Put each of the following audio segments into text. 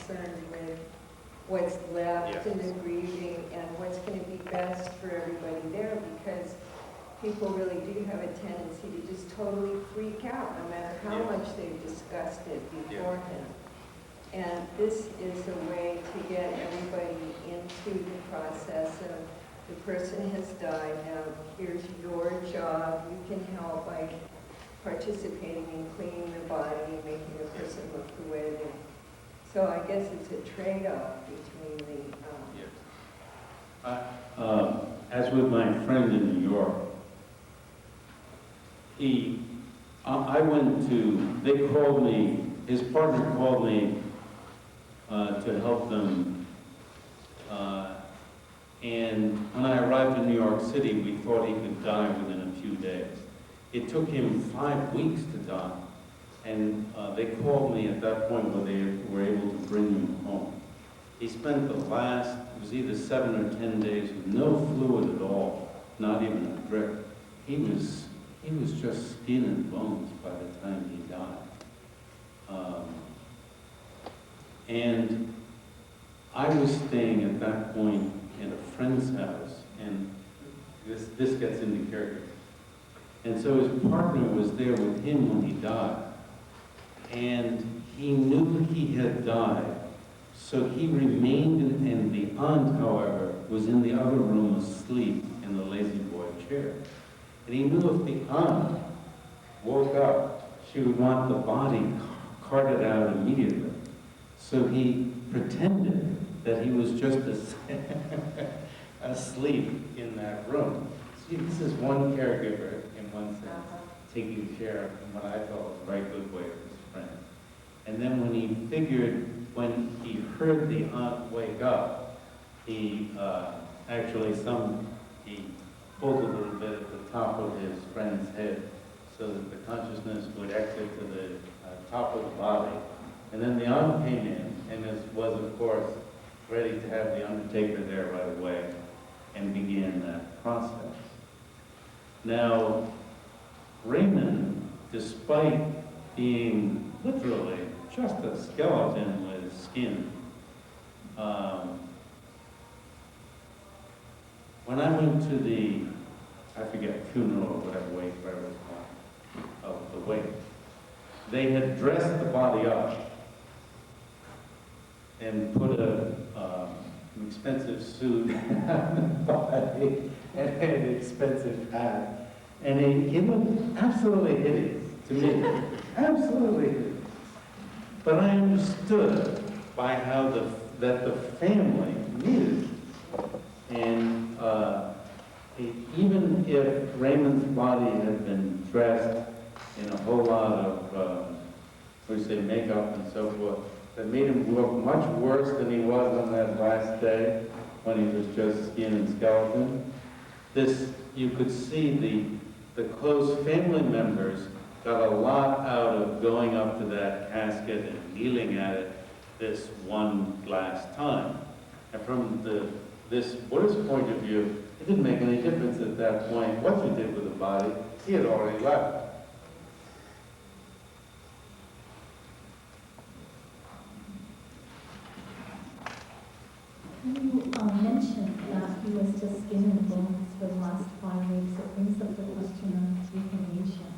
concerned with what's left Yes. and the grieving and what's going to be best for everybody there, because people really do have a tendency to just totally freak out, no matter how Yeah. much they've discussed it Yeah. beforehand. And this is a way to get everybody into the process of the person has died, now here's your job, you can help by participating in cleaning the body and making the person look the way they. So I guess it's a trade-off between the. Yes. As with my friend in New York, I went to, they called me, his partner called me to help them. And when I arrived in New York City, we thought he could die within a few days. It took him 5 weeks to die. And they called me at that point where they were able to bring him home. He spent the last, it was either 7 or 10 days with no fluid at all, not even a drip. He was just skin and bones by the time he died. And I was staying at that point in a friend's house, and this gets into character. And so his partner was there with him when he died. And he knew he had died, so he remained and the aunt, however, was in the other room asleep in the lazy boy chair. And he knew if the aunt woke up, she would want the body carted out immediately. So he pretended that he was just asleep in that room. See, this is one caregiver, in one sense, taking care of what I thought was a very good way of his friend. And then when he heard the aunt wake up, he he pulled a little bit at the top of his friend's head so that the consciousness would exit to the top of the body. And then the aunt came in and was, of course, ready to have the undertaker there right away and began that process. Now, Raymond, despite being literally just a skeleton with skin, when I went to the, I forget, funeral or whatever it was called, of the wake, they had dressed the body up and put an expensive suit on the body and an expensive hat. And he looked absolutely hideous to me. Absolutely hideous. But I understood by how that the family needed. And even if Raymond's body had been dressed in a whole lot of, makeup and so forth, that made him look much worse than he was on that last day when he was just skin and skeleton. You could see the close family members got a lot out of going up to that casket and kneeling at it this one last time. And from this Buddhist point of view, it didn't make any difference at that point what you did with the body. He had already left. You mentioned that he was just skin and bones for the last 5 weeks. It brings up the question of euthanasia.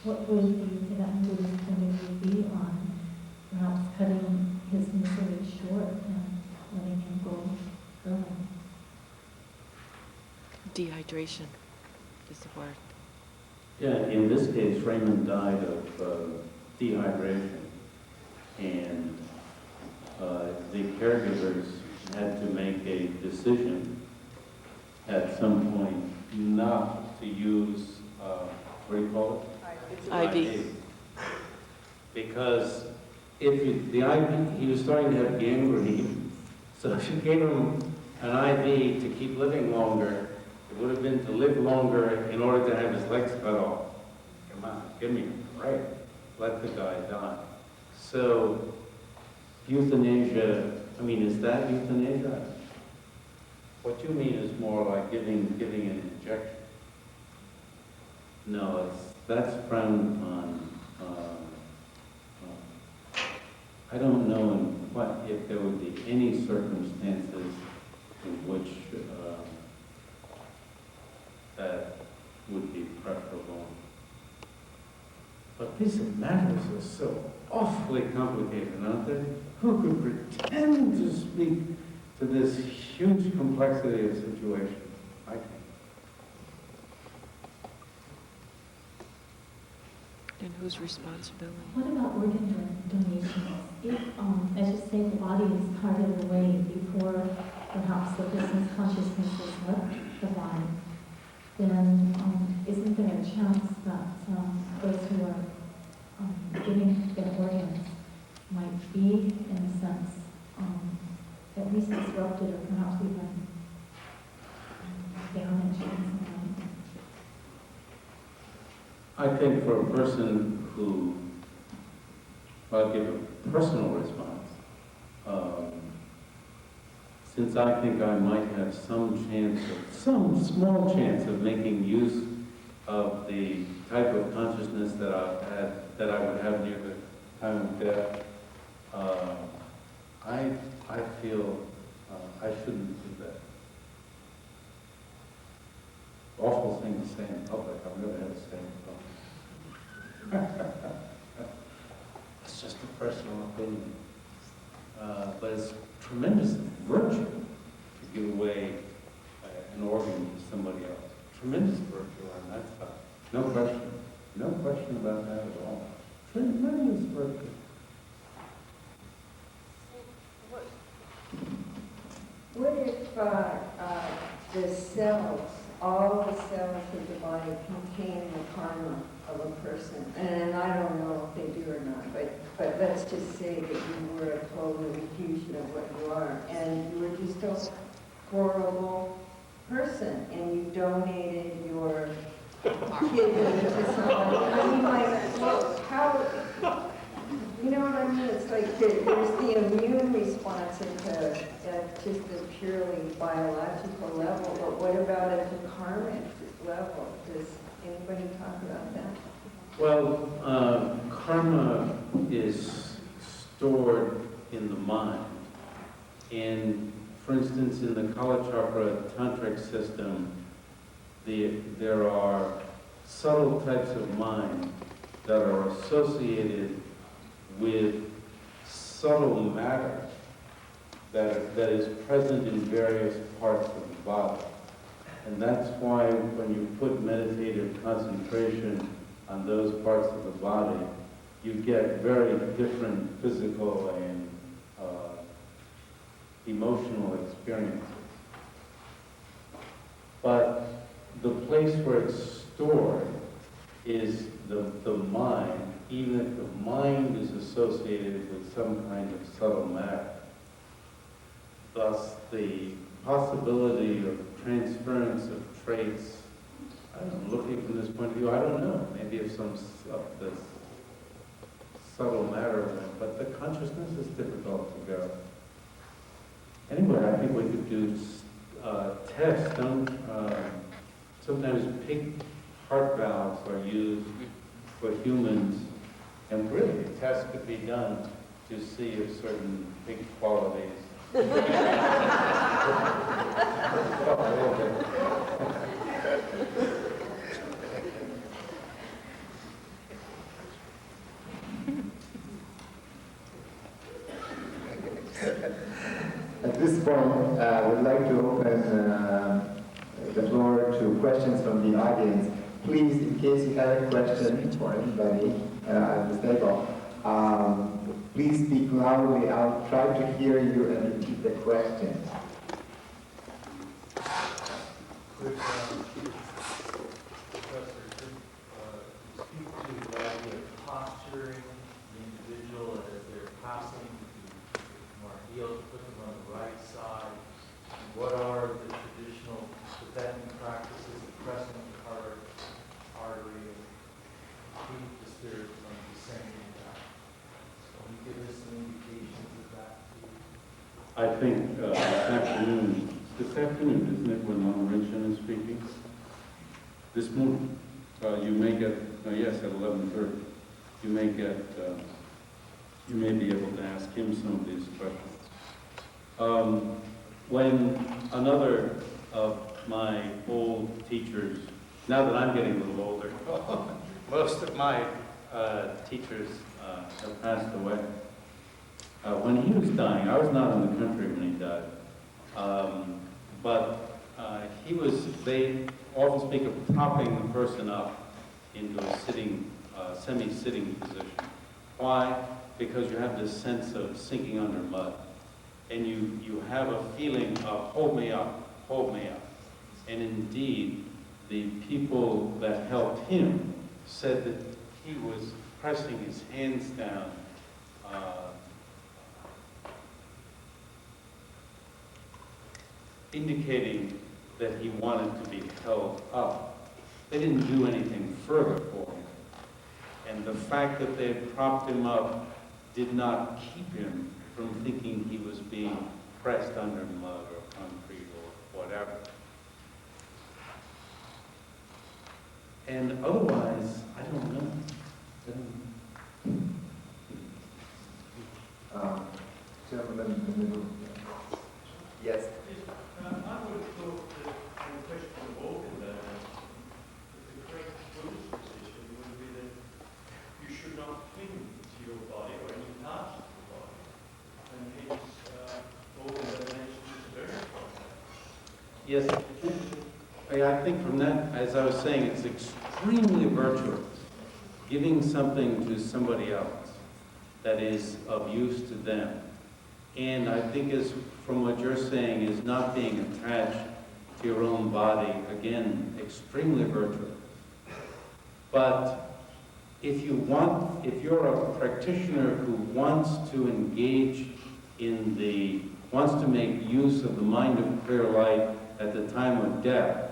What would the Tibetan Buddhist point of view be on perhaps cutting his misery short and letting him go early? Dehydration is the word. Yeah, in this case, Raymond died of dehydration, and the caregivers had to make a decision at some point not to use, what do you call it? IV. Because the IV, he was starting to have gangrene, so if you gave him an IV to keep living longer, it would have been to live longer in order to have his legs cut off. Come on, give me a break. Let the guy die. So, euthanasia, I mean, is that euthanasia? What you mean is more like giving an injection. No, that's frowned upon. I don't know in what if there would be any circumstances in which that would be preferable. But these matters are so awfully complicated, aren't they? Who could pretend to speak to this huge complexity of situations? I can't. And whose responsibility? What about organ donations? If, as you say, the body is carted away before perhaps the person's consciousness has left the body, then isn't there a chance that those who are giving their organs might be, in a sense, at least disrupted or perhaps even damaged in some way? I think for a person who, I'll give a personal response, since I think I might have some small chance of making use of the type of consciousness that I would have near the time of death, I feel I shouldn't do that. Awful thing to say in public. I've never had to say in public. It's just a personal opinion. But it's tremendous virtue to give away an organ to somebody else. Tremendous virtue on that side. No question. No question about that at all. Tremendous virtue. What if the cells, all the cells of the body contain the karma of a person? And I don't know if they do or not, but let's just say that you were a total infusion of what you are, and you were just a horrible person, and you donated your kidney to somebody. I mean, like, well, how, you know what I mean? It's like there's the immune response at just a purely biological level, but what about at the karmic level? Does anybody talk about that? Well, karma is stored in the mind. And for instance, in the Kala Chakra tantric system, there are subtle types of mind that are associated with subtle matter that is present in various parts of the body. And that's why when you put meditative concentration on those parts of the body, you get very different physical and emotional experiences. But the place where it's stored is the mind, even if the mind is associated with some kind of subtle matter. Thus, the possibility of transference of traits, I'm looking from this point of view, I don't know, maybe if some of this subtle matter, but the consciousness is difficult to go. Anyway, I think we could do tests. Sometimes pig heart valves are used for humans, and really a test could be done to see if certain pig qualities At this point, I would like to open the floor to questions from the audience. Please, in case you have a question for anybody at this table, please speak loudly. I'll try to hear you and repeat the question. Could Professor speak to the idea of posturing the individual as they're passing to more healed, put them on the right side? What are the traditional Tibetan practices of pressing the heart artery and keep the spirit from descending down? Can you give us some indications of that, please? I think this afternoon, isn't it, when Mama Rinchen is speaking? This morning, you may get, yes, at 11:30, you may be able to ask him some of these questions. When another of my old teachers, now that I'm getting a little older, most of my teachers have passed away. When he was dying, I was not in the country when he died, but they often speak of propping the person up into a sitting, semi-sitting position. Why? Because you have this sense of sinking under mud. And you have a feeling of, hold me up, hold me up. And indeed, the people that helped him said that he was pressing his hands down, indicating that he wanted to be held up. They didn't do anything further for him. And the fact that they had propped him up did not keep him from thinking he was being pressed under mud or concrete or whatever. And otherwise, I don't know. Gentleman in the middle. Yes. I would have thought that the question of organ donor, the correct Buddhist position would be that you should not cling to your body or any parts of the body, and hence organ donation is very important. Yes, I think from that, as I was saying, it's extremely virtuous, giving something to somebody else that is of use to them. And I think is, from what you're saying, is not being attached to your own body, again, extremely virtuous. But if you're a practitioner who wants to engage wants to make use of the mind of clear light at the time of death,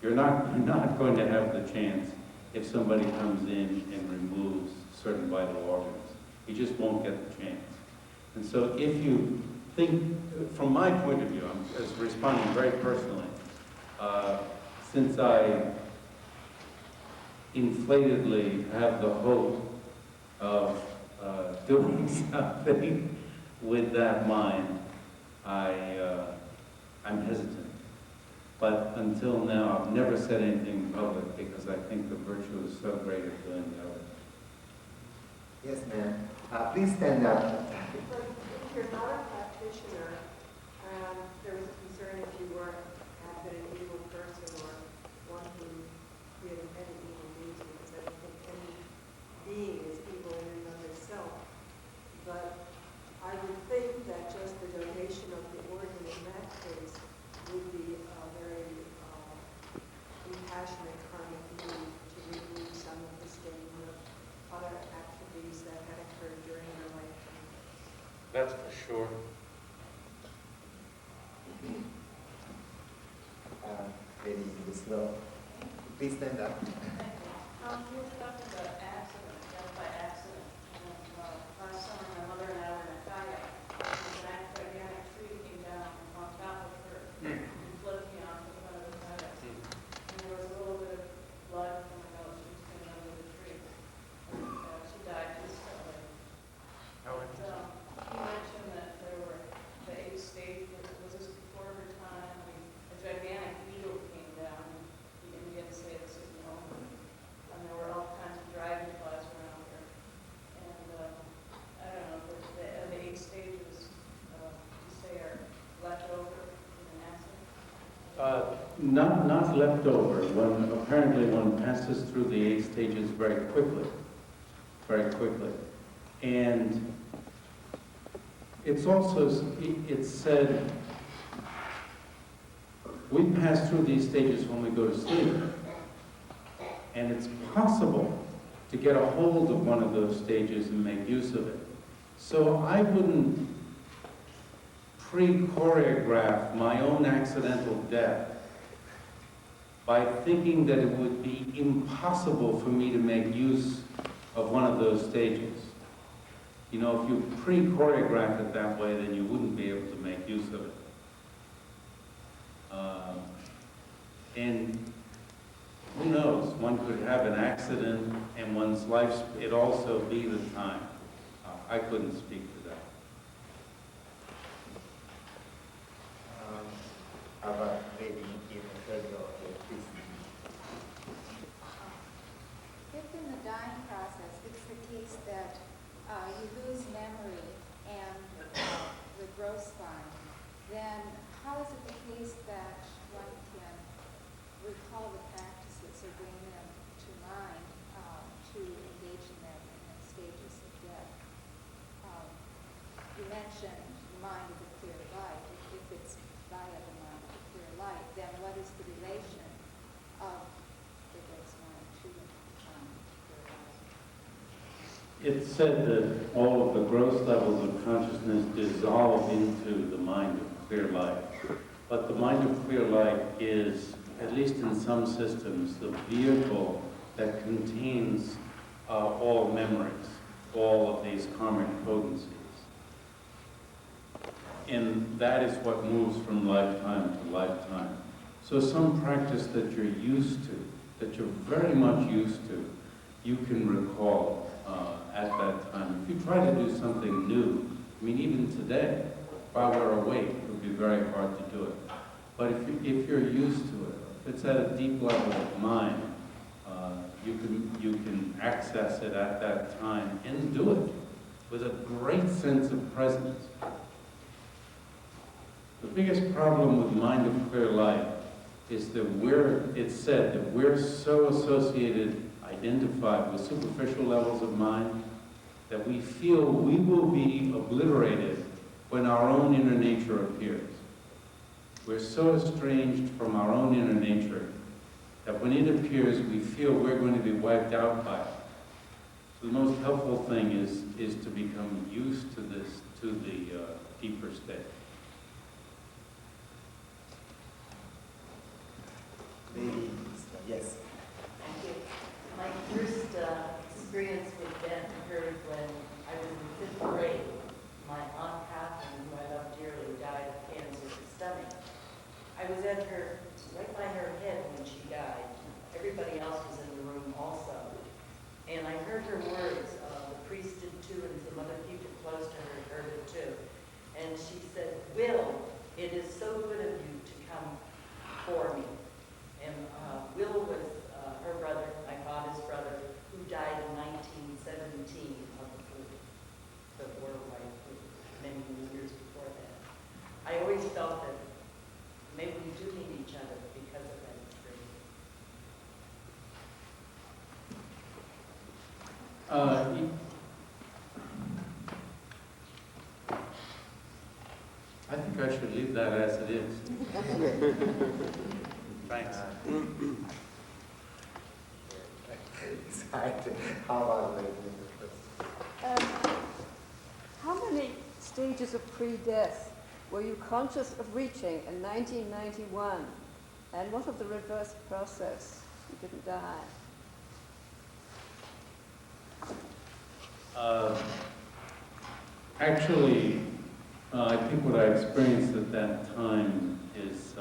you're not going to have the chance if somebody comes in and removes certain vital organs. You just won't get the chance. And so if you think, from my point of view, I'm just responding very personally, since I inflatedly have the hope of doing something with that mind, I'm hesitant. But until now, I've never said anything in public because I think the virtue is so great of doing the other. Yes, ma'am. Please stand up. If you're not a practitioner, there was a concern if you had been an evil person or one who created many evil deeds, because I don't think any being is evil in and of itself. But I would think that just the donation of the organ in that case would be a very compassionate kind of need to remove some of the stain of other activities that had occurred during your lifetime. That's for sure. Lady in the snow. Please stand up. You were talking about accident, death by accident. And last summer, my mother and I were in a kayak. And a gigantic tree came down on top of her and flipped me off the front of the kayak. And there was a little bit of blood coming out. She was coming under the tree. And she died instantly. But he mentioned that there were the 8 stages. Was this before her time? A gigantic eagle came down. He didn't say this is known. And there were all kinds of dragonflies around her. And I don't know, the 8 stages, you say, are left over in an accident? Not left over. Apparently one passes through the 8 stages very quickly. Very quickly. And it's said, we pass through these stages when we go to sleep. And it's possible to get a hold of one of those stages and make use of it. So I wouldn't pre-choreograph my own accidental death by thinking that it would be impossible for me to make use of one of those stages. You know, if you pre-choreograph it that way, then you wouldn't be able to make use of it. And who knows, one could have an accident and one's life, it also be the time. I couldn't speak to that. about maybe in the third or please. If in the dying process it's the case that you lose memory and the growth spine, then how is it the case that one can recall the practices or bring them to mind to engage in them in the stages of death? You mentioned the mind of the clear light. If it's via the mind of the clear light, then what is the relation of the growth mind to the mind of the clear light? It's said that all of the gross levels of consciousness dissolve into the mind of clear light. But the mind of clear light is, at least in some systems, the vehicle that contains all memories, all of these karmic potencies. And that is what moves from lifetime to lifetime. So some practice that you're used to, that you're very much used to, you can recall at that time. If you try to do something new, I mean, even today, while we're awake, it would be very hard to do it. But if you're used to it, if it's at a deep level of mind, you can access it at that time and do it with a great sense of presence. The biggest problem with mind of clear light is that it's said that we're so associated, identified with superficial levels of mind that we feel we will be obliterated when our own inner nature appears. We're so estranged from our own inner nature that when it appears, we feel we're going to be wiped out by it. So the most helpful thing is to become used to this, to the deeper state. Maybe, yes. Thank you. My first experience with Ben occurred when I was in 5th grade. My Aunt Catherine, who I love dearly, died of cancer of the stomach. I was at her, right by her head when she died. Everybody else was in the room also. And I heard her words, the priest did too, and some other people close to her heard it too. And she said, "Will, it is so good of you to come for me." And Will was her brother, my father's brother, who died in 1917 of the worldwide flu, many years before that. I always felt that maybe we do need each other because of that experience. I think I should leave that as it is. Thanks. How about the How many stages of pre-death were you conscious of reaching in 1991? And what of the reverse process? You didn't die. Actually, I think what I experienced at that time is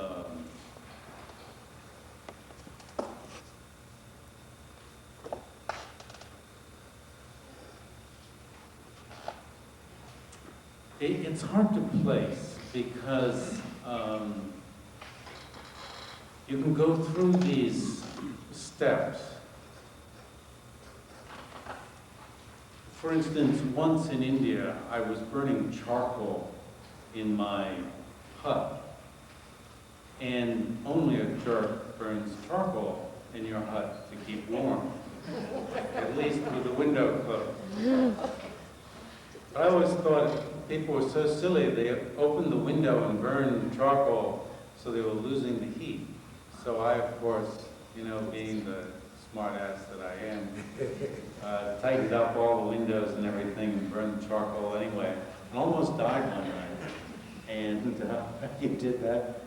it's hard to place because you can go through these steps. For instance, once in India, I was burning charcoal in my hut. And only a jerk burns charcoal in your hut to keep warm, at least with the window closed. But I always thought people were so silly, they opened the window and burned charcoal so they were losing the heat. So I, of course, being the smart ass that I am, tightened up all the windows and everything and burned charcoal anyway, and almost died one night. And you did that.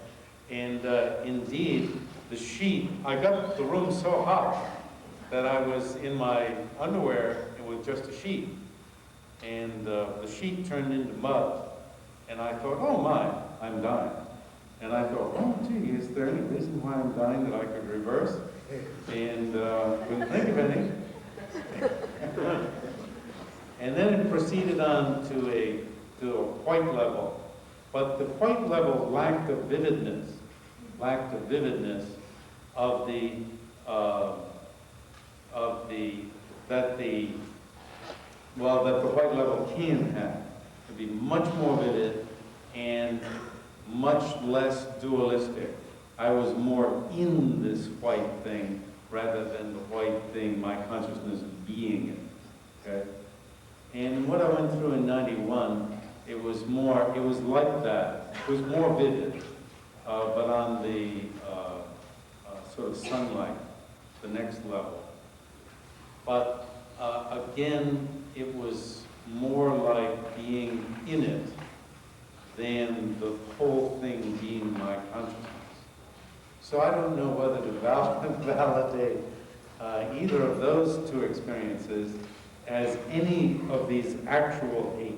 And indeed, the sheet, I got the room so hot that I was in my underwear with just a sheet. And the sheet turned into mud. And I thought, oh my, I'm dying. And I thought, oh gee, is there any reason why I'm dying that I could reverse? And couldn't think of any. And then it proceeded on to a white level. But the white level lacked the vividness lacked the vividness of that the white level can have. To be much more vivid and much less dualistic. I was more in this white thing rather than the white thing, my consciousness being it. Okay? And what I went through in 91, it was like that. It was more vivid, but on the sort of sunlight, the next level. But again, it was more like being in it than the whole thing being my consciousness. So I don't know whether to validate either of those two experiences as any of these actual 8.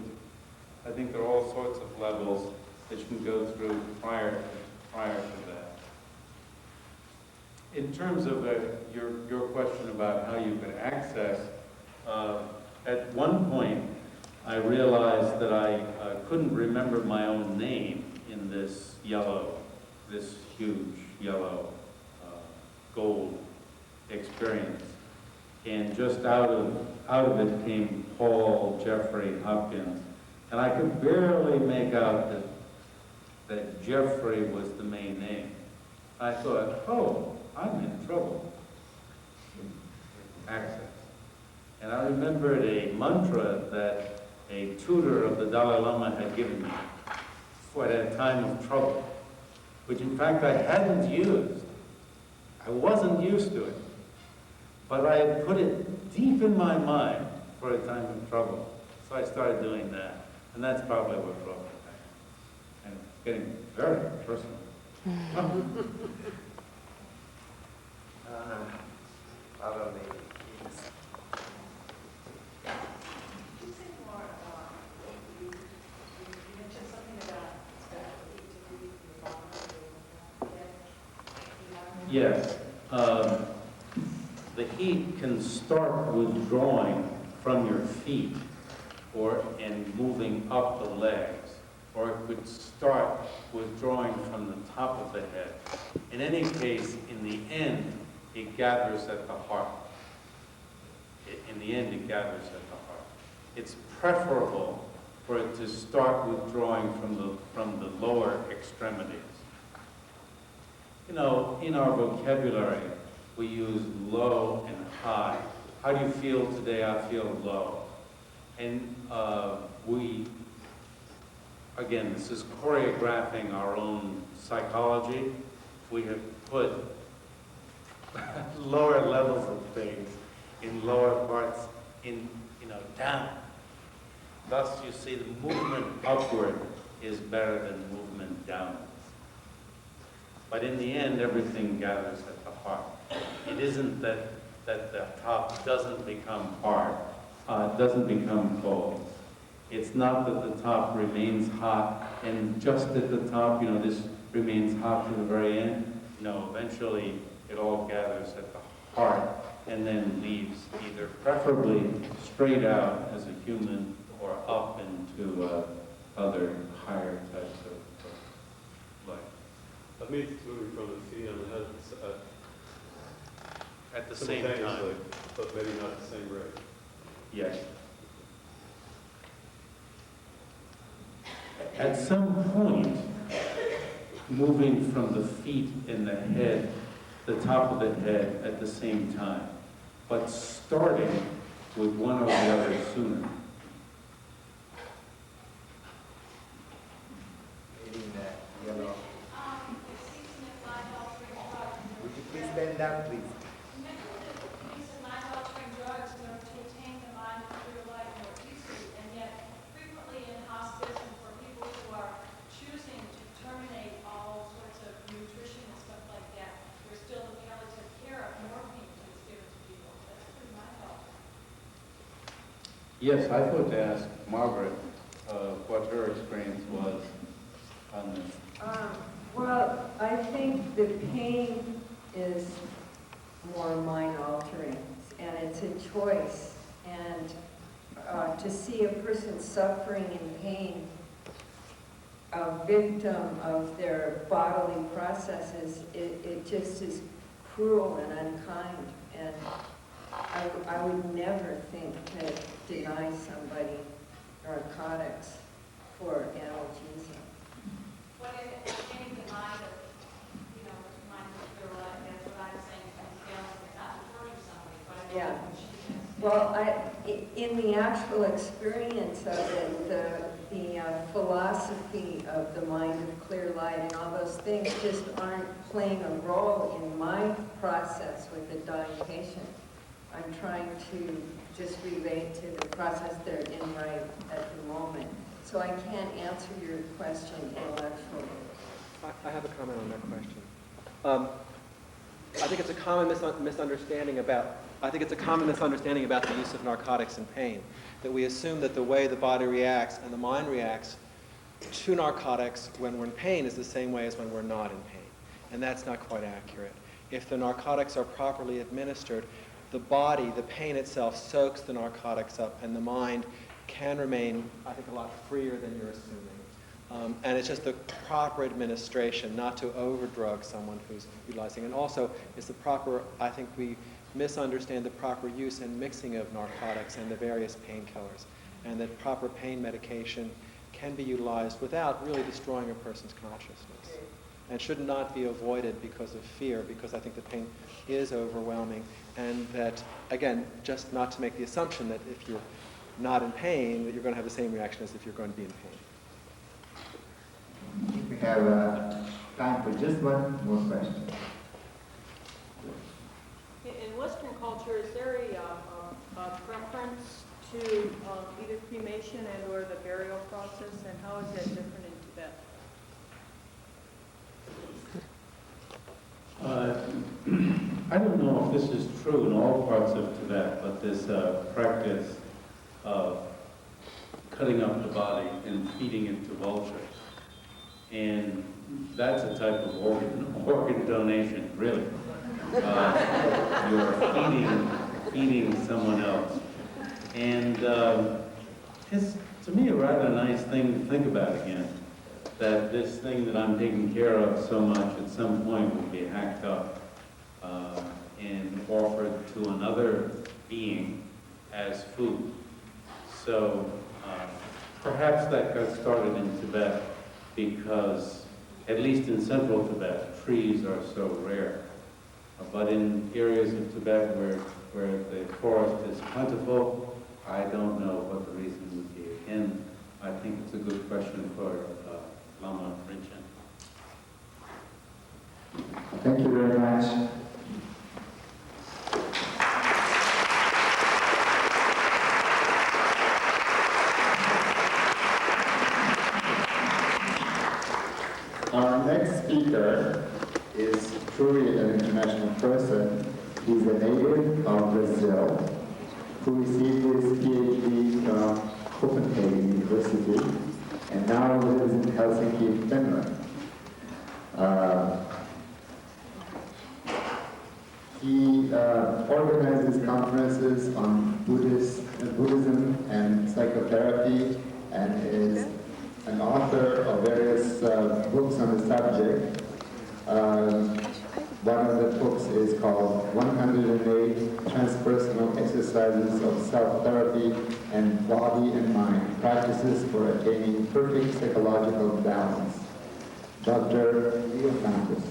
I think there are all sorts of levels that you can go through prior to that. In terms of your question about how you could access, at one point I realized that I couldn't remember my own name in this huge yellow gold experience. And just out of it came Paul JeffreyHopkins. And I could barely make out that Jeffrey was the main name. I thought, oh, I'm in trouble. Access. And I remembered a mantra that a tutor of the Dalai Lama had given me for that time of trouble, which in fact I hadn't used. I wasn't used to it. But I had put it deep in my mind for a time of trouble. So I started doing that. And that's probably what brought me back. And it's getting very personal. Could you say more, you mentioned something about Yes. The heat can start withdrawing from your feet and moving up the legs, or it could start withdrawing from the top of the head. In any case, in the end, it gathers at the heart. In the end, it gathers at the heart. It's preferable for it to start withdrawing from the lower extremities. You know, in our vocabulary, we use low and high. How do you feel today? I feel low. And again, this is choreographing our own psychology. We have put lower levels of things in lower parts, down. Thus, you see the movement upward is better than movement downwards. But in the end, everything gathers at the heart. It isn't that the top doesn't become hard, doesn't become cold. It's not that the top remains hot, and just at the top, this remains hot to the very end. No, eventually it all gathers at the heart and then leaves either preferably straight out as a human or up into other higher types of life. That means it's moving from the feet and the head At the same time. simultaneously, but maybe not the same rate. Yes. At some point, moving from the feet and the head, the top of the head at the same time, but starting with one or the other sooner. Yellow. Would you please stand up, please? Yes, I thought to ask Margaret what her experience was on this. Well, I think the pain is more mind-altering, and it's a choice. And to see a person suffering in pain a victim of their bodily processes, it just is cruel and unkind. And I would never think to deny somebody narcotics for analgesia. What if any denied of, mind of clear light, that's what I'm saying, from feeling it's not to torture somebody, but I Yeah. know what she has. Well, in the actual experience of it, the philosophy of the mind of clear light and all those things just aren't playing a role in my process with the dying patient. I'm trying to just relate to the process they're in right at the moment. So I can't answer your question intellectually. I have a comment on that question. I think it's a common misunderstanding about the use of narcotics in pain, that we assume that the way the body reacts and the mind reacts to narcotics when we're in pain is the same way as when we're not in pain. And that's not quite accurate. If the narcotics are properly administered, the body, the pain itself, soaks the narcotics up, and the mind can remain, I think, a lot freer than you're assuming. And it's just the proper administration, not to overdrug someone who's utilizing. And also, it's the proper, I think we misunderstand the proper use and mixing of narcotics and the various painkillers, and that proper pain medication can be utilized without really destroying a person's consciousness, and should not be avoided because of fear, because I think the pain is overwhelming, and that, again, just not to make the assumption that if you're not in pain, that you're going to have the same reaction as if you're going to be in pain. I think we have time for just one more question. In Western culture, is there a preference to either cremation and or the burial process, and how is that different in Tibet? I don't know if this is true in all parts of Tibet, but this practice of cutting up the body and feeding it to vultures. And that's a type of organ donation, really. You're feeding someone else. And it's, to me, a rather nice thing to think about again, that this thing that I'm taking care of so much at some point will be hacked up and offered to another being as food. So perhaps that got started in Tibet because, at least in central Tibet, trees are so rare. But in areas of Tibet where the forest is plentiful, I don't know what the reason would be. Again, I think it's a good question for Lama Rinchen. Thank you very much. Our next speaker is truly an international person. He's a native of Brazil who received his PhD from Copenhagen University and now lives in Helsinki, Finland. He organizes conferences on Buddhism and psychotherapy, and is an author of various books on the subject. One of the books is called 108 Transpersonal Exercises of Self-Therapy and Body and Mind, Practices for Attaining Perfect Psychological Balance. Dr. Leo Santos.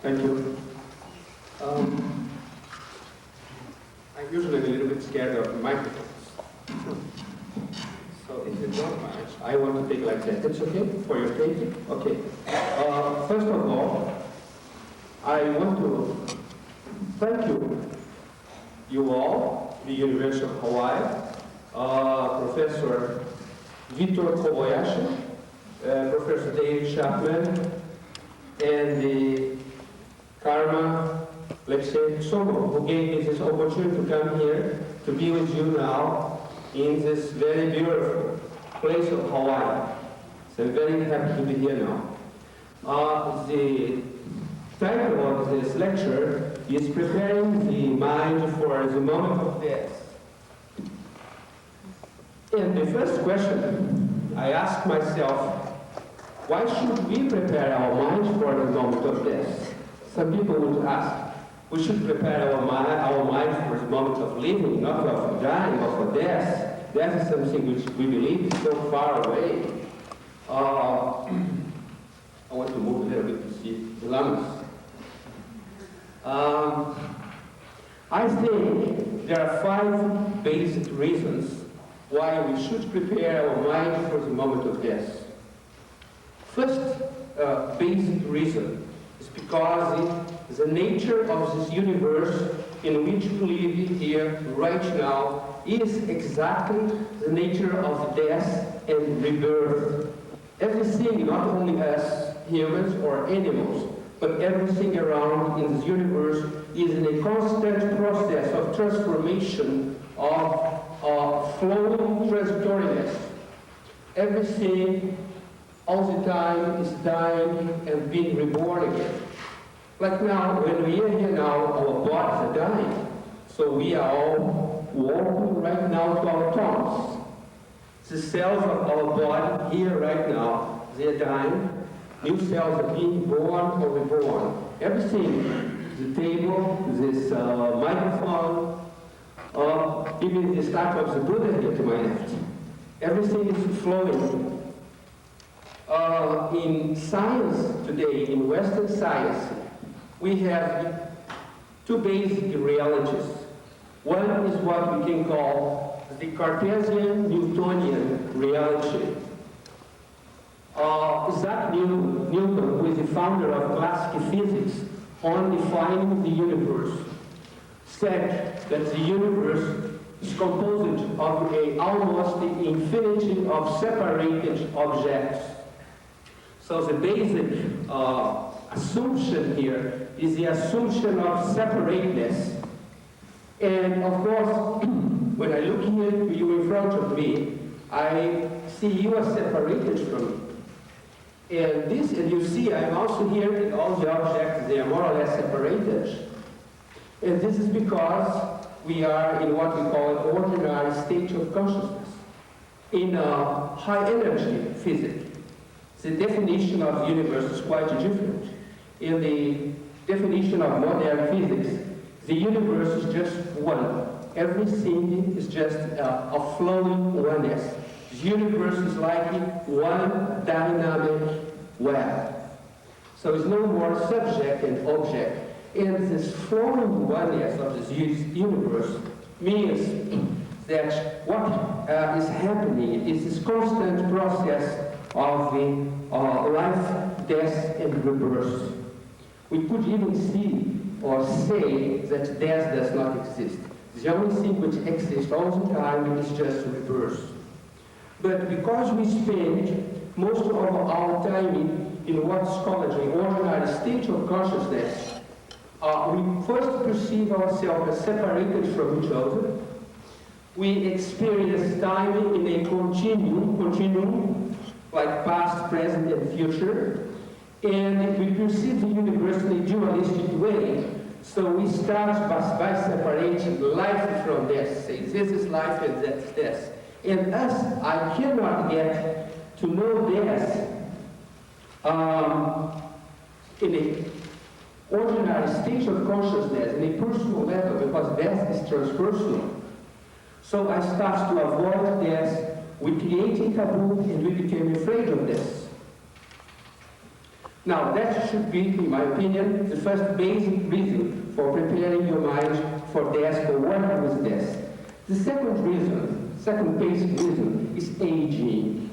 Thank you. I'm usually a little bit scared of microphones. So if you don't mind, I want to take like that. It's okay for your taking? Okay. First of all, I want to thank you all, the University of Hawaii, Professor Vitor Kobayashi, Professor David Chapman, and the Karma, let's say, Sogo, who gave me this opportunity to come here to be with you now in this very beautiful place of Hawaii. So I'm very happy to be here now. The title of this lecture is Preparing the Mind for the Moment of Death. And the first question I ask myself, why should we prepare our minds for the moment of death? Some people would ask, we should prepare our mind for the moment of living, not of dying or for death. Death is something which we believe is so far away. I want to move a little bit to see the lungs. I think there are 5 basic reasons why we should prepare our mind for the moment of death. First basic reason is because the nature of this universe in which we live here right now is exactly the nature of death and rebirth. Everything, not only us humans or animals, but everything around in this universe is in a constant process of transformation, of flowing transitoriness. Everything all the time is dying and being reborn again. Like now, when we are here now, our bodies are dying. So we are all walking right now to our tombs. The cells of our body here right now, they are dying. New cells are being born or reborn. Everything, the table, this microphone, even the statue of the Buddha here to my left. Everything is flowing. In science today, in Western science, we have 2 basic realities. One is what we can call the Cartesian Newtonian reality. Isaac Newton, who is the founder of classical physics, on defining the universe, said that the universe is composed of almost an infinity of separated objects. So the basic assumption here is the assumption of separateness. And of course, when I look here to you in front of me, I see you are separated from me. And you see, I'm also here in all the objects, they are more or less separated. And this is because we are in what we call an ordinary state of consciousness. In high energy physics, the definition of the universe is quite different. In the definition of modern physics, the universe is just one. Everything is just a flowing oneness. The universe is like one dynamic web. So it's no more subject and object. And this flowing oneness of this universe means that what is happening is this constant process of the life, death, and rebirth. We could even see or say that death does not exist. The only thing which exists all the time is just rebirth. But because we spend most of our time in what's called an ordinary state of consciousness, we first perceive ourselves as separated from each other. We experience time in a continuum, like past, present, and future. And we perceive the universe in a dualistic way. So we start by separating life from death. Say, this is life and that's death. And as I cannot get to know death in an ordinary state of consciousness, in a personal level, because death is transpersonal. So I start to avoid death. We create a taboo and we became afraid of this. Now, that should be, in my opinion, the first basic reason for preparing your mind for death, for working with death. The second basic reason is aging.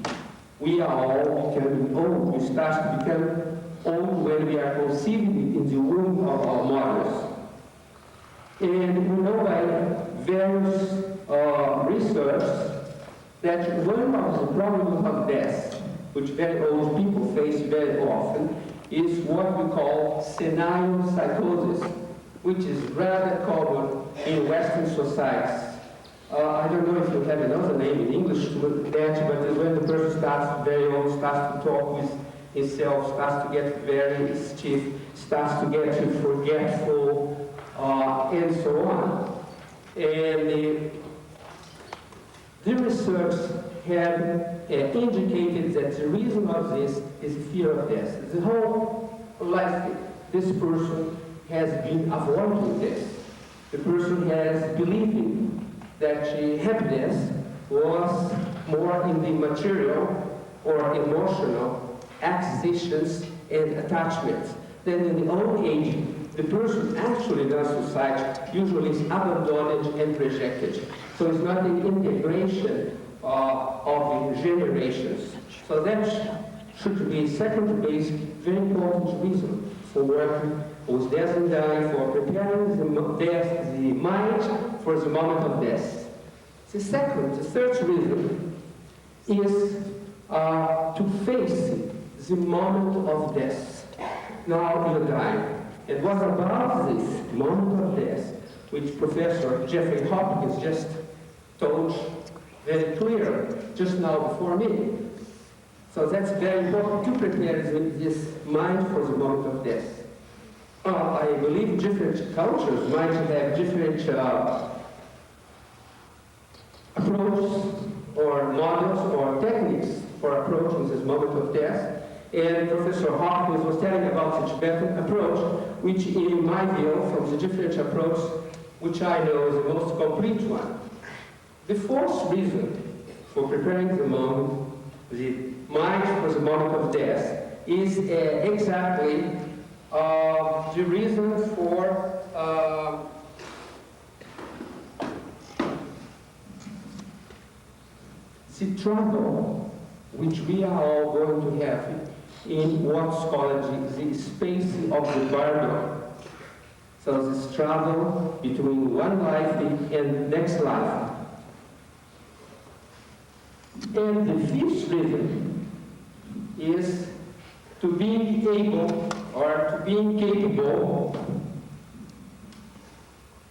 We are all becoming old. We start to become old when we are conceived in the womb of our mothers. And we know by various research that one of the problems of death, which very old people face very often, is what we call senile psychosis, which is rather common in Western societies. I don't know if you have another name in English to that, but when the person starts very old, starts to talk with himself, starts to get very stiff, starts to get forgetful, and so on. And the research had indicated that the reason of this is fear of death. The whole life, this person has been avoiding this. The person has believing that happiness was more in the material or emotional acquisitions and attachments. Then in the old age, the person actually does suicide, usually is abandoned and rejected. So it's not an integration of the generations. So that should be second basic, very important reason for working with death and dying, for preparing the mind for the moment of death. The third reason is to face the moment of death. Now you're dying. And what about this moment of death, which Professor JeffreyHopkins just told very clear just now before me. So that's very important to prepare this mind for the moment of death. I believe different cultures might have different approaches or models or techniques for approaching this moment of death. And Professor Hopkins was telling about the Tibetan approach, which in my view, from the different approach, which I know is the most complete one. The fourth reason for preparing the mind for the moment of death is exactly the reason for the trouble which we are all going to have in what's called the space of the burial. So this travel between one life and next life. And the fifth reason is to being able or to being capable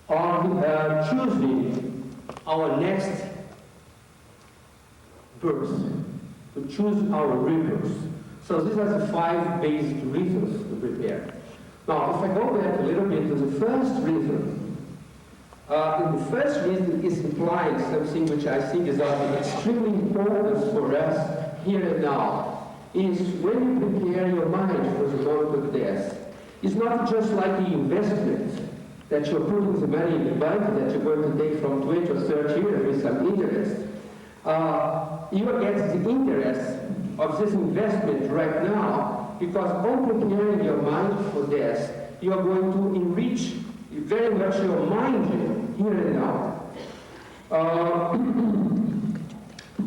of choosing our next birth, to choose our rebirth. So these are the 5 basic reasons to prepare. Now, if I go back a little bit to the first reason, the first reason is implying something which I think is of extremely importance for us here and now, is when you prepare your mind for the moment of death, it's not just like the investment that you're putting the money in the bank that you're going to take from 20 or 30 years with some interest. You get the interest of this investment right now because on preparing your mind for death, you are going to enrich very much your mind here and now.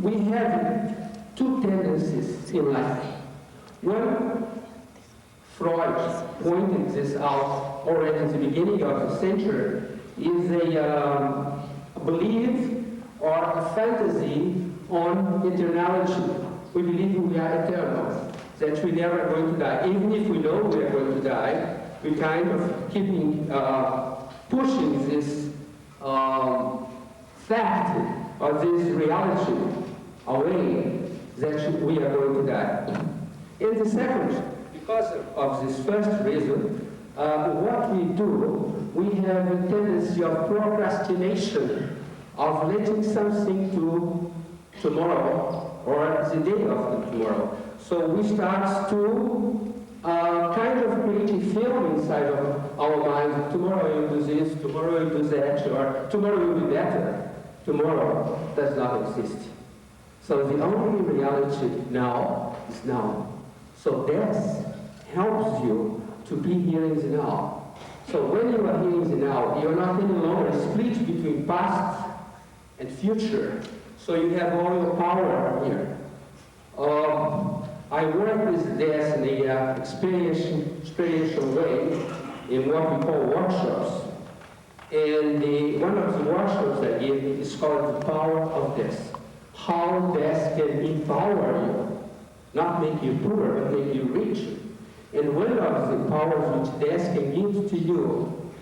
We have 2 tendencies in life. One, Freud pointed this out already at the beginning of the century, is a belief or a fantasy on eternality. We believe we are eternal, that we never are going to die. Even if we know we are going to die, we kind of keeping pushing this fact or this reality away that we are going to die. And the second, because of this first reason, what we do, we have a tendency of procrastination, of letting something to tomorrow or the day after tomorrow. So we start to kind of create a film inside of our mind. Tomorrow you do this, tomorrow you do that, or tomorrow you'll be better. Tomorrow does not exist. So the only reality now is now. So death helps you to be here in the now. So when you are here in the now, you're not any longer split between past and future. So you have all your power here. I work with death in an experiential way in what we call workshops. And one of the workshops I give is called The Power of Death. How death can empower you, not make you poor, but make you rich. And one of the powers which death can give to you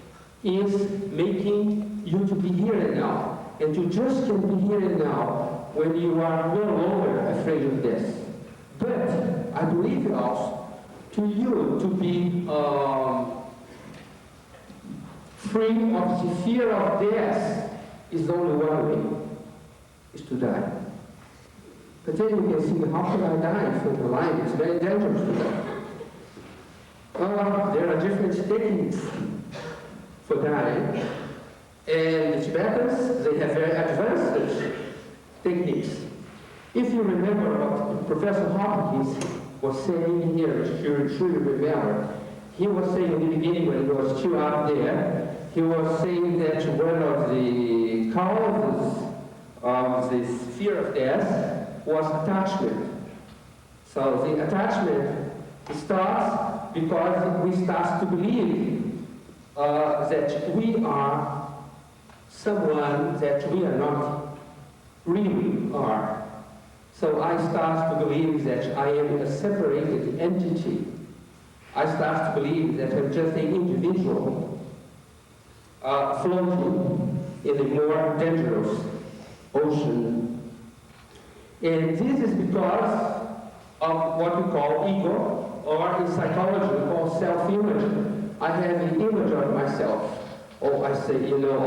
is making you to be here and now. And you just can be here and now when you are no longer afraid of death. But I believe also to you to be free of the fear of death is only one way, is to die. But then you can see, how can I die from the life? It's very dangerous to die. There are different techniques for dying. And the Tibetans, they have very advanced techniques. If you remember what Professor Hopkins was saying here, which you should remember, he was saying in the beginning when he was still up there, he was saying that one of the causes of this fear of death was attachment. So the attachment starts because we start to believe that we are someone that we are not really are. So I start to believe that I am a separated entity. I start to believe that I'm just an individual floating in a more dangerous ocean. And this is because of what we call ego, or in psychology we call self-image. I have an image of myself. Oh, I say, you know,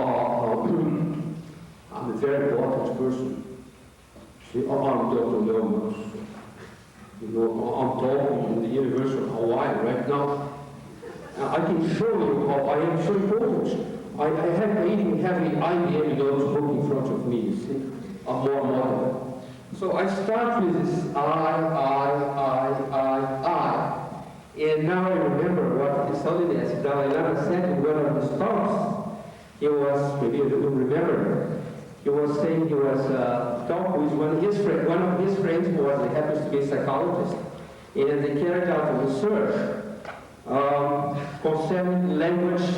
I'm a very important person. See, I'm Dr. Lomos. You know, I'm talking in the University of Hawaii right now. I can show you how I am so important. I even have an IBM notebook in front of me, you see. I'm more modern. So I start with this I. And now I remember what the Solidarity Dalai Lama said in one of his talks. He was, maybe you don't remember, he was saying he was talking with one of his friends who happens to be a psychologist. And they carried out a research concerning language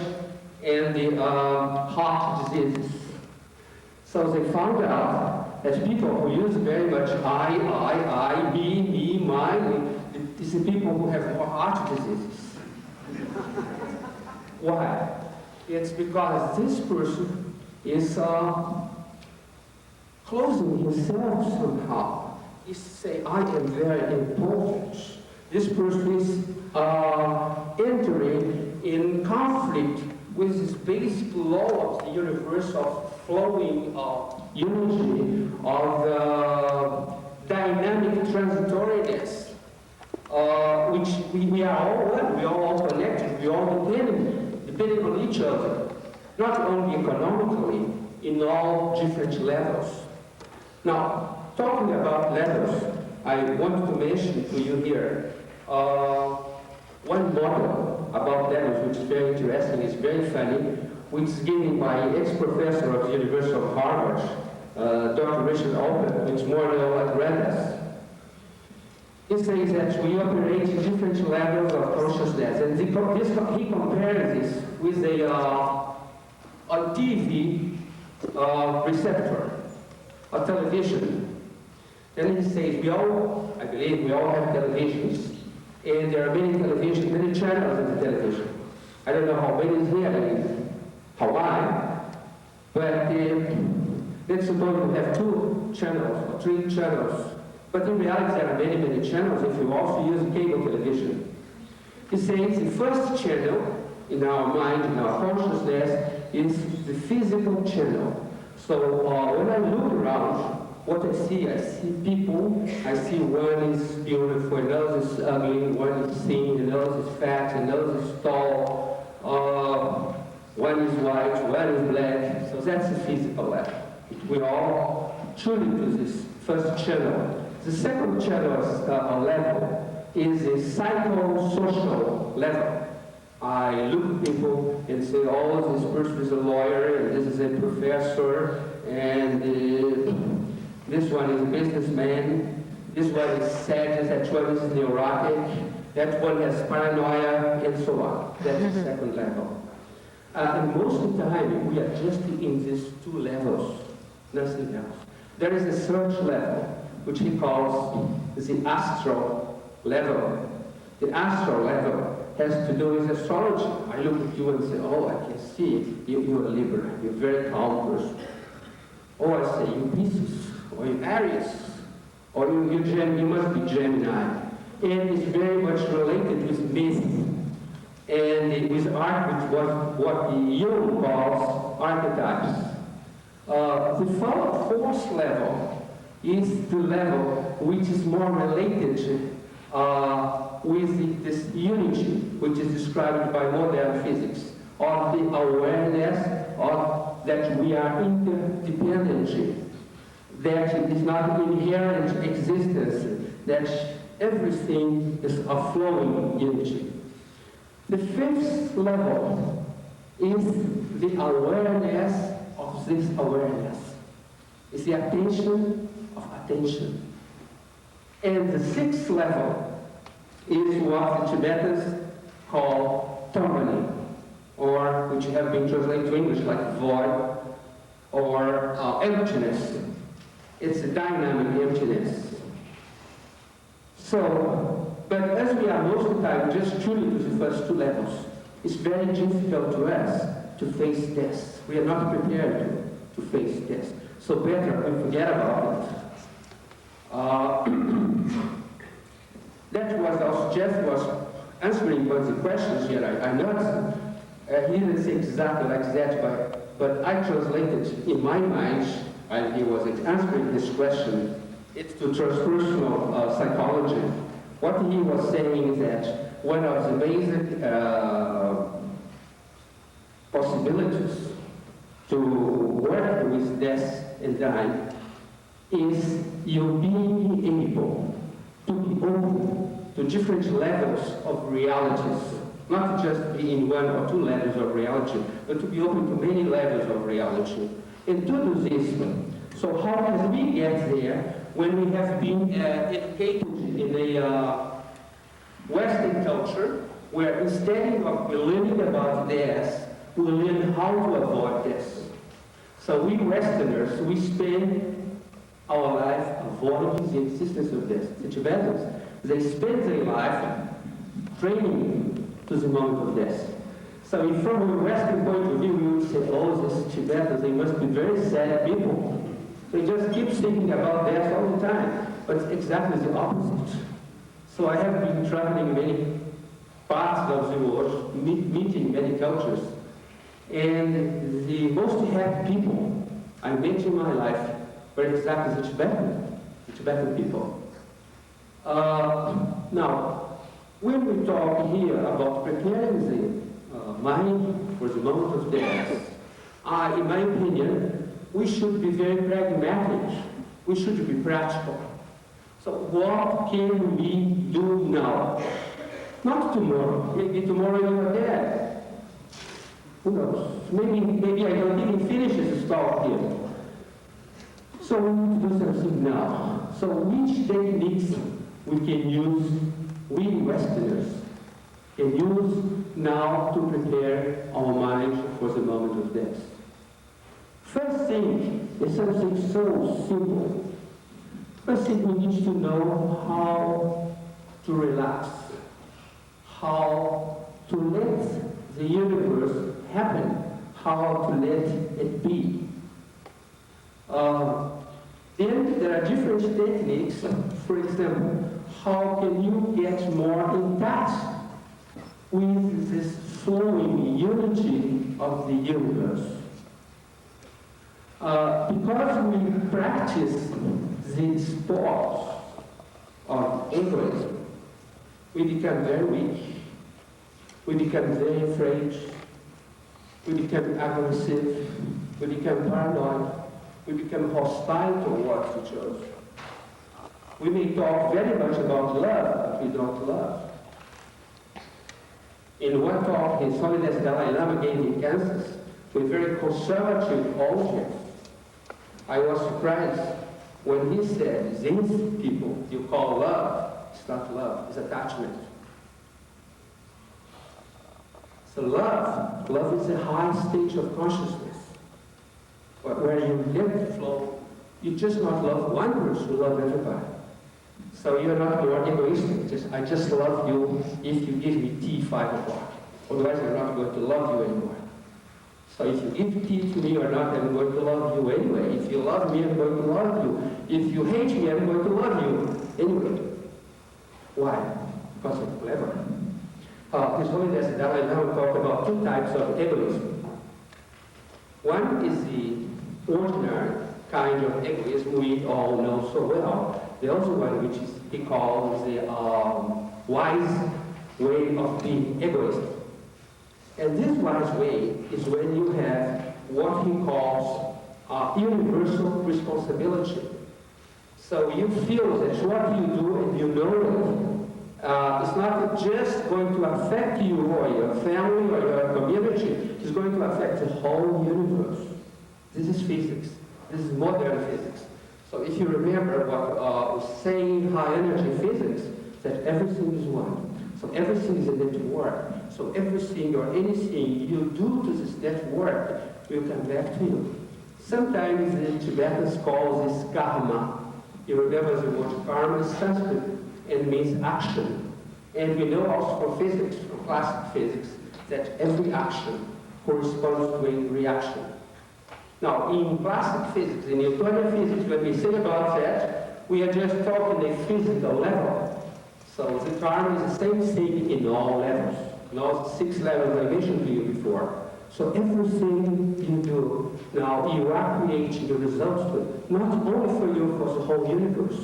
and the heart diseases. So they found out that people who use very much I, me, my, these are people who have more heart diseases. Why? It's because this person is closing himself somehow. He's saying, I am very important. This person is entering in conflict with this basic law of the universe of flowing unity, of dynamic transitoriness, which we are all one, we are all connected, we all depending on each other, not only economically, in all different levels. Now, talking about levels, I want to mention to you here one model about levels which is very interesting, it's very funny, which is given by ex-professor of the University of Harvard, Dr. Richard Alpert, which is more known as Rennes. He says that we operate in different levels of consciousness, and he compares this with a TV receptor, a television. Then he says, I believe we all have televisions, and there are many channels in the television. I don't know how many is here in Hawaii, but let's suppose we have 2 channels or 3 channels. But in reality, there are many channels if you also use cable television. He says the first channel in our mind, in our consciousness, is the physical channel. So when I look around, what I see people. I see one is beautiful, another is ugly, one is thin, another is fat, another is tall, one is white, one is black. So that's the physical level. We all tune into this first channel. The second channel level is the psychosocial level. I look at people and say, oh, this person is a lawyer, and this is a professor, and this one is a businessman, this one is sad, that one is neurotic, that one has paranoia, and so on. That's the second level. And most of the time, we are just in these 2 levels, nothing else. There is a third level, which he calls the astral level. The astral level has to do with astrology. I look at you and say, oh, I can see you are a Libra. You're a very calm person. or say you Pisces, or you Aries, or you must be Gemini. And it's very much related with myth and with art, with what Jung calls archetypes. The fourth level is the level which is more related with this unity, which is described by modern physics, of the awareness of that we are interdependent, that it is not inherent existence, that everything is a flowing unity. The fifth level is the awareness of this awareness. It's the attention of attention. And the sixth level is what the Tibetans call harmony, or which have been translated to English like void or emptiness. It's a dynamic emptiness. So, but as we are most of the time just tuning to the first two levels, it's very difficult to us to face this. We are not prepared to face this. So better we forget about it. That was also, Jeff was answering one of the questions here. I noticed he didn't say exactly like that, but I translated in my mind, and he was answering this question, it's to transpersonal psychology. What he was saying is that one of the basic possibilities to work with death and dying is you being able to be open to different levels of realities, not just be in one or two levels of reality, but to be open to many levels of reality. And to do this, so how can we get there when we have been educated in a Western culture where instead of learning about death, we learn how to avoid death? So we Westerners, we spend our life avoiding the existence of death. The Tibetans, they spend their life training to the moment of death. So if from a Western point of view, we would say, oh, these Tibetans, they must be very sad people. They just keep thinking about death all the time. But it's exactly the opposite. So I have been traveling many parts of the world, meeting many cultures. And the most happy people I met in my life were exactly the Tibetan people. Now, when we talk here about preparing the mind for the moment of death, in my opinion, we should be very pragmatic. We should be practical. So what can we do now? Not tomorrow. Maybe tomorrow you are dead. Who knows? Maybe I don't even finish this talk here. So we need to do something now. So which techniques we can use, we Westerners can use now to prepare our mind for the moment of death? First thing is something so simple. First thing, we need to know how to relax, how to let the universe happen, how to let it be. Then there are different techniques. For example, how can you get more in touch with this flowing unity of the universe? Because we practice the sport of egoism, we become very weak, we become very afraid, we become aggressive, we become paranoid, we become hostile towards each other. We may talk very much about love, but we don't love. In one talk, His Holiness Dalai Lama gave in Kansas to a very conservative audience, I was surprised when he said, these people you call love, it's not love, it's attachment. So love is a high stage of consciousness, where you let it flow. You just not love one person, you love everybody. So you're not more egoistic. I just love you if you give me tea 5 o'clock. Otherwise I'm not going to love you anymore. So if you give tea to me or not, I'm going to love you anyway. If you love me, I'm going to love you. If you hate me, I'm going to love you anyway. Why? Because I'm clever. His Holiness the Dalai Lama talked about two types of egoism. One is the ordinary kind of egoism we all know so well. The other one, which he calls the wise way of being egoist. And this wise way is when you have what he calls universal responsibility. So you feel that what you do and you know it, it's not just going to affect you or your family or your community, it's going to affect the whole universe. This is physics. This is modern physics. So if you remember what was saying in high energy physics, that everything is one. So everything is a network. So everything or anything you do to this network will come back to you. Sometimes the Tibetans call this karma. You remember the word karma is Sanskrit and means action. And we know also from physics, from classic physics, that every action corresponds to a reaction. Now, in classic physics, in Newtonian physics, when we say about that, we are just talking a physical level. So the karma is the same thing in all levels. In all 6 levels I mentioned to you before. So everything you do, now you are creating the results to it, not only for you, for the whole universe.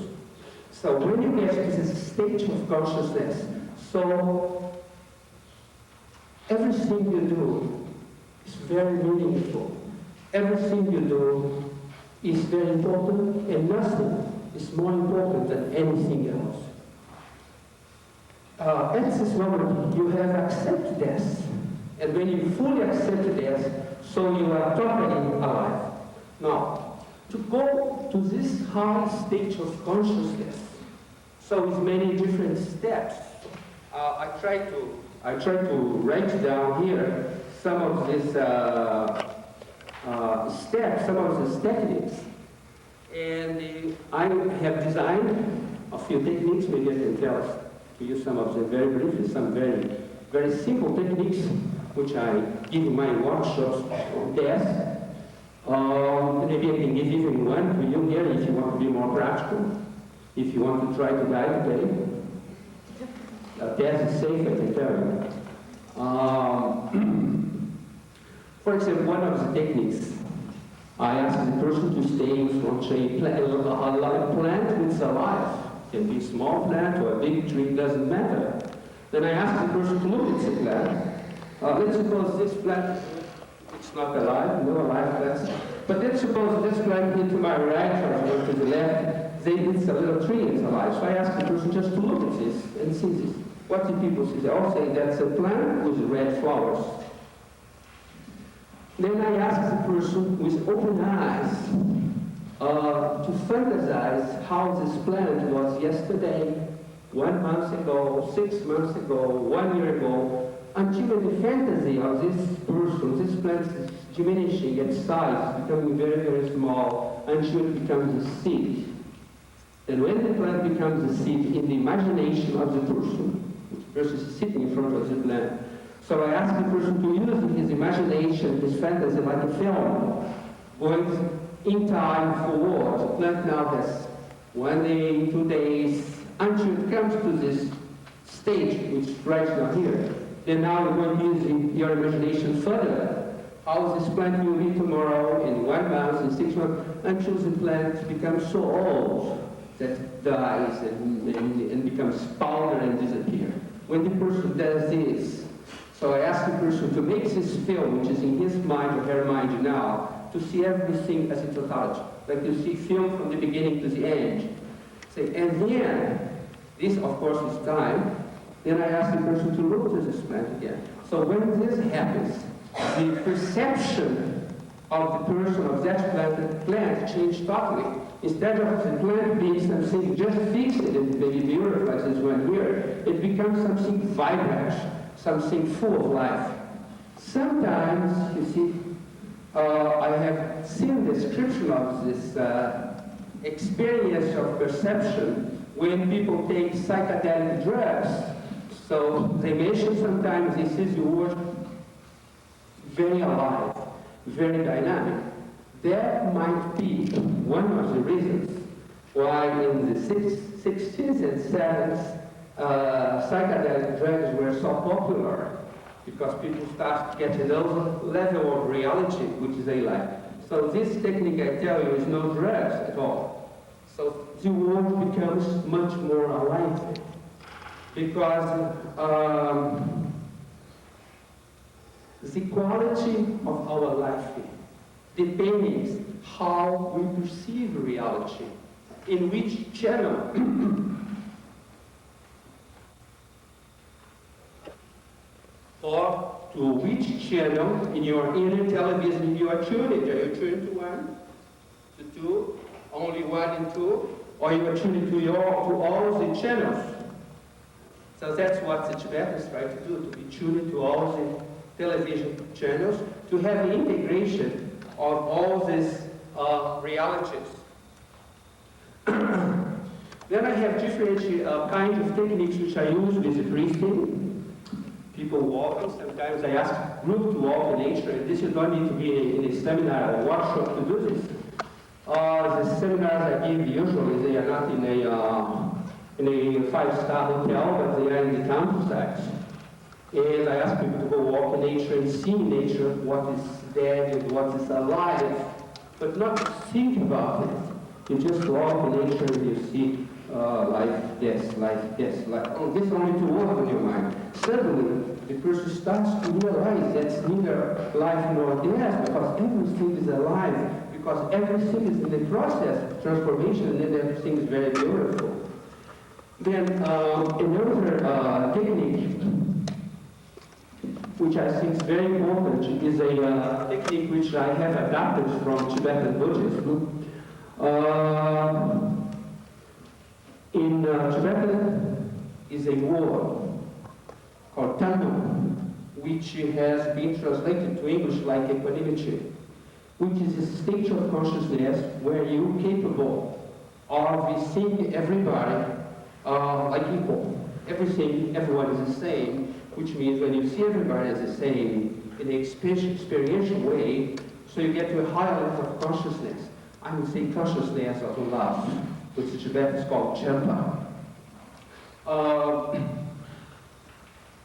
So when you get to this stage of consciousness, so everything you do is very meaningful. Everything you do is very important, and nothing is more important than anything else. At this moment, you have accepted death. And when you fully accept death, so you are totally alive. Now, to go to this high stage of consciousness, so with many different steps, I try to write down here some of these steps, some of these techniques. And I have designed a few techniques, maybe I can tell to you some of them very briefly, some very, very simple techniques which I give in my workshops on death. Maybe I can give even one to you here if you want to be more practical, if you want to try to die today. Death is safe, I can tell you. For example, one of the techniques, I ask the person to stay in front of a plant which is alive. It can be a small plant or a big tree, doesn't matter. Then I ask the person to look at the plant. Let's suppose this plant, it's not alive, no alive plants. But let's suppose this plant here to my right or to the left, it's a little tree, it's alive. So I ask the person just to look at this and see this. What do people see? They all say that's a plant with red flowers. Then I ask the person with open eyes to fantasize how this plant was yesterday, 1 month ago, 6 months ago, 1 year ago, until the fantasy of this person, this plant is diminishing in size, becoming very, very small, until it becomes a seed. And when the plant becomes a seed in the imagination of the person is sitting in front of the plant, so I ask the person to use his imagination, his fantasy, like a film, going in time forward. The plant now has 1 day, 2 days, until it comes to this stage, which is right now here. Then now you're going to use your imagination further. How this plant will be tomorrow, in 1 month, in 6 months, until the plant becomes so old that it dies and becomes powder and disappears. When the person does this, so I ask the person to make this film, which is in his mind or her mind now, to see everything as a totality. Like you see film from the beginning to the end. Say, and then, this of course is time, then I ask the person to look at this plant again. So when this happens, the perception of the person of that plant changes totally. Instead of the plant being something just fixed and maybe beautiful as this one here, it becomes something vibrant, something full of life. Sometimes, you see, I have seen the description of this experience of perception when people take psychedelic drugs. So they mention sometimes this is the word very alive. very dynamic. That might be one of the reasons why in the 60s and 70s psychedelic drugs were so popular, because people start to get another level of reality which they like. So this technique, I tell you, is no drugs at all. So the world becomes much more alive, because the quality of our life depends how we perceive reality, in which channel or to which channel in your inner television you are tuning. Are you tuned to 1, to 2, only 1 and 2, or you are tuning to all the channels? So that's what the Tibetans try to do, to be tuned to all the television channels, to have the integration of all these realities. Then I have different kinds of techniques which I use with the breathing. People walking, sometimes I ask group to walk in nature, and this you don't need to be in a seminar or workshop to do this. The seminars I give usually, they are not in a 5-star hotel, but they are in the countryside. And I ask people to go walk in nature and see in nature what is dead and what is alive, but not think about it. You just walk in nature and you see life, death, life, death, life. Oh, this only 2 words in your mind. Suddenly, the person starts to realize that's neither life nor death, because everything is alive, because everything is in the process of transformation, and then everything is very beautiful. Then another technique, which I think is very important, is a technique which I have adapted from Tibetan Buddhism. In Tibetan is a word called Tanu, which has been translated to English like equanimity, which is a state of consciousness where you're capable of seeing everybody like equal. Everyone is the same, which means when you see everybody as the same in an experiential way, so you get to a higher level of consciousness. I would say consciousness of love, which in Tibet is called Champa.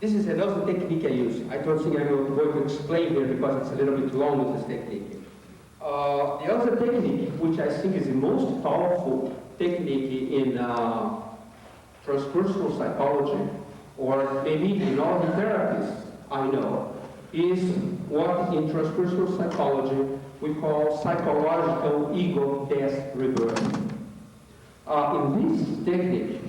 This is another technique I use. I don't think I'm going to explain here because it's a little bit long with this technique. The other technique, which I think is the most powerful technique in transpersonal psychology, or maybe in all the therapies I know, is what in transpersonal psychology we call psychological ego death rebirth. In this technique,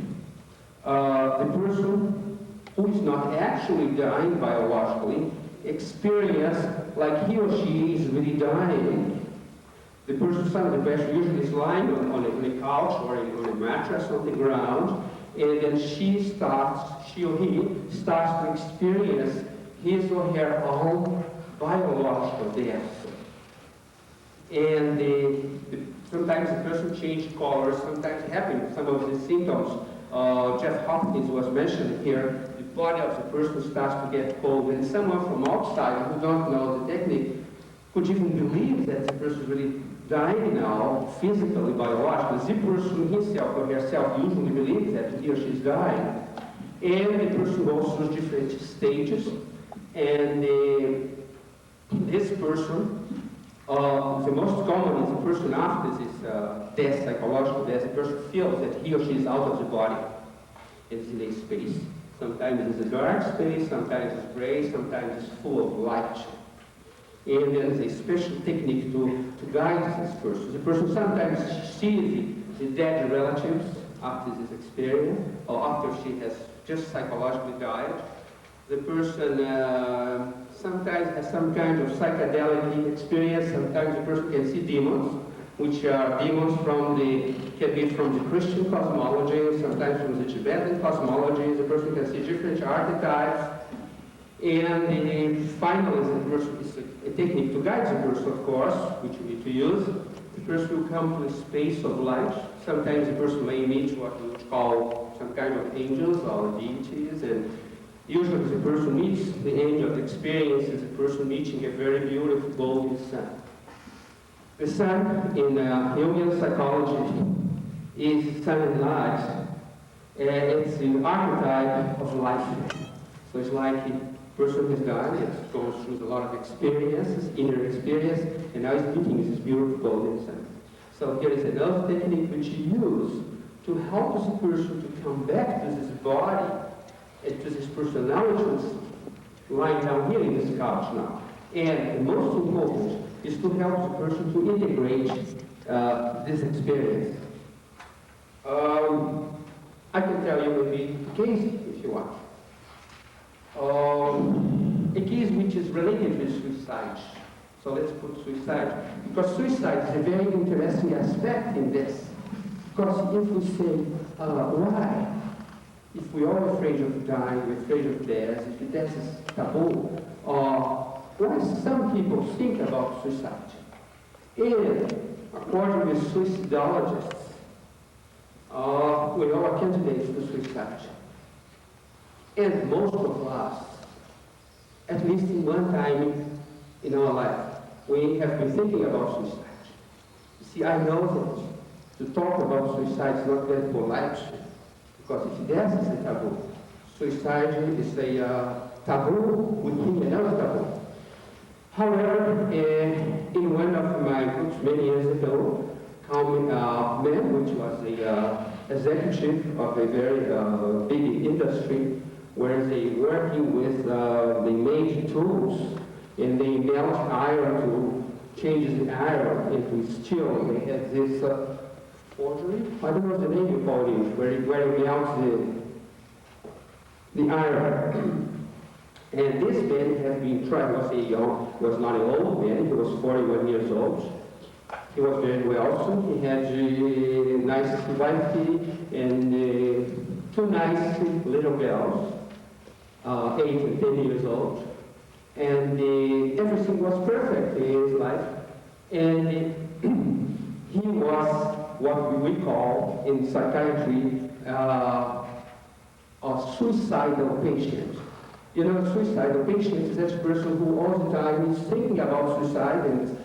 the person who is not actually dying biologically experience like he or she is really dying. The person, some of the patient usually is lying on a couch or on a mattress on the ground, and then she or he starts to experience his or her own biological death. And sometimes the person changes colors, sometimes having some of the symptoms. JeffreyHopkins was mentioned here, the body of the person starts to get cold, and someone from outside who don't know the technique could even believe that the person is really dying now, physically, biologically. The person himself or herself usually believes that he or she is dying. And the person goes through different stages, and this person, the most common is the person after this death, psychological death, the person feels that he or she is out of the body. It's in a space. Sometimes it's a dark space, sometimes it's gray, sometimes it's full of light. And there's a special technique to guide this person. The person sometimes sees the dead relatives after this experience, or after she has just psychologically died. The person sometimes has some kind of psychedelic experience. Sometimes the person can see demons, which are demons can be from the Christian cosmology, sometimes from the Tibetan cosmology. The person can see different archetypes. And finally, the person is a technique to guide the person, of course, which we need to use. The person will come to a space of light. Sometimes the person may meet what we would call some kind of angels or deities, and Usually the person meets the end of the experience is a person reaching a very beautiful golden sun. The sun in Jungian psychology is sun and light, and it's the archetype of life. So it's like a person has died, it goes through a lot of experiences, inner experience, and now it's meeting this beautiful golden sun. So here is another technique which you use to help this person to come back to this body and to this personality lying down here in this couch now. And the most important is to help the person to integrate this experience. I can tell you maybe a case if you want. A case which is related with suicide. So let's put suicide, because suicide is a very interesting aspect in this. Because if we say, why? If we are afraid of dying, we're afraid of death, if death is taboo, why some people think about suicide? And according with suicidologists, we all are candidates for suicide. And most of us, at least in one time in our life, we have been thinking about suicide. You see, I know that to talk about suicide is not very polite, because if death is a taboo, suicide is a taboo within another taboo. However, in one of my books many years ago, a man which was the executive of a very big industry, where they working with they made tools and they melt iron to change the iron into steel. They had this forgery, I don't know the name you call it, where you melt the iron. And this man had been tried, was not an old man, he was 41 years old. He was very wealthy, he had a nice wife and two nice little girls, 8 and 10 years old. And everything was perfect in his life. And he was what we call in psychiatry a suicidal patient. You know, suicidal patient is that person who all the time is thinking about suicide and